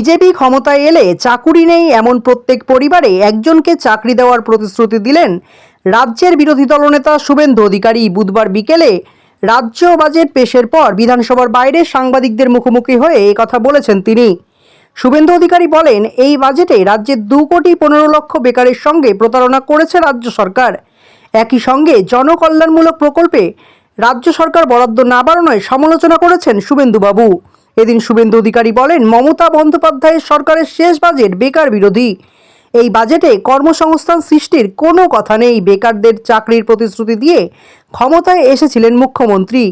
BJP ক্ষমতায় এলে চাকুরি নেই এমন প্রত্যেক পরিবারে একজনকে চাকরি দেওয়ার প্রতিশ্রুতি দিলেন রাজ্যের বিরোধী দলনেতা শুভেন্দু অধিকারী। বুধবার বিকেলে রাজ্য বাজেট পেশের পর বিধানসভার বাইরে সাংবাদিকদের মুখোমুখি হয়ে কথা বলেছেন তিনি। শুভেন্দু অধিকারী বলেন, এই বাজেটে রাজ্যের 2,15,00,000 বেকারের সঙ্গে প্রতারণা করেছে রাজ্য সরকার। একই সঙ্গে জনকল্যাণমূলক প্রকল্পে রাজ্য সরকার বরাদ্দ না বাড়ানোয় সমালোচনা করেছেন শুভেন্দুবাবু। এদিন শুভেন্দু অধিকারী বলেন, মমতা বন্দ্যোপাধ্যায়ের সরকারের শেষ বাজেট বেকার বিরোধী। এই বাজেটে কর্মসংস্থান সৃষ্টির কোনো কথা নেই। বেকারদের চাকরির প্রতিশ্রুতি দিয়ে ক্ষমতায় এসেছিলেন মুখ্যমন্ত্রী,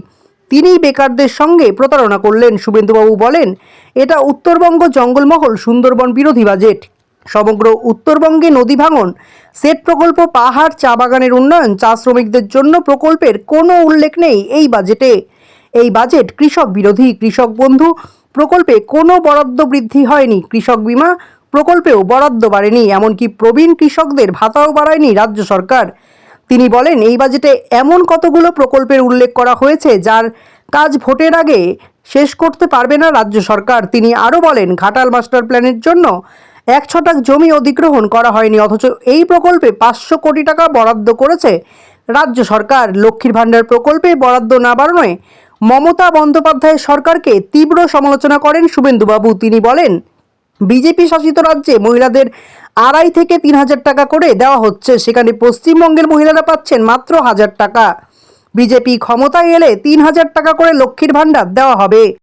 তিনিই বেকারদের সঙ্গে প্রতারণা করলেন। শুভেন্দুবাবু বলেন, এটা উত্তরবঙ্গ জঙ্গলমহল সুন্দরবন বিরোধী বাজেট। সমগ্র উত্তরবঙ্গে নদী ভাঙন, সেট প্রকল্প, পাহাড়, চা বাগানের উন্নয়ন, চা শ্রমিকদের জন্য প্রকল্পের কোনো উল্লেখ নেই এই বাজেটে। এই বাজেট কৃষক বিরোধী। কৃষক বন্ধু প্রকল্পে কোনো বরাদ্দ বৃদ্ধি হয়নি, কৃষক বীমা প্রকল্পেও বরাদ্দ বাড়েনি, এমনকি প্রবীণ কৃষকদের ভাতাও বাড়ায়নি রাজ্য সরকার। তিনি বলেন, এই বাজেটে এমন কতগুলো প্রকল্পের উল্লেখ করা হয়েছে যার কাজ ভোটের আগে শেষ করতে পারবে না রাজ্য সরকার। তিনি আরও বলেন, ঘাটাল মাস্টার প্ল্যানের জন্য 1 ছটাক জমি অধিগ্রহণ করা হয়নি, অথচ এই প্রকল্পে 500 কোটি টাকা বরাদ্দ করেছে রাজ্য সরকার। লক্ষ্মীর ভাণ্ডার প্রকল্পে বরাদ্দ না বাড়ানোয় মমতা বন্দ্যোপাধ্যায়ের সরকারকে তীব্র সমালোচনা করেন শুভেন্দুবাবু। তিনি বলেন, বিজেপি শাসিত রাজ্যে মহিলাদের 2,500 থেকে 3,000 টাকা করে দেওয়া হচ্ছে, সেখানে পশ্চিমবঙ্গের মহিলারা পাচ্ছেন মাত্র 1,000 টাকা। বিজেপি ক্ষমতায় এলে 3,000 টাকা করে লক্ষ্মীর ভাণ্ডার দেওয়া হবে।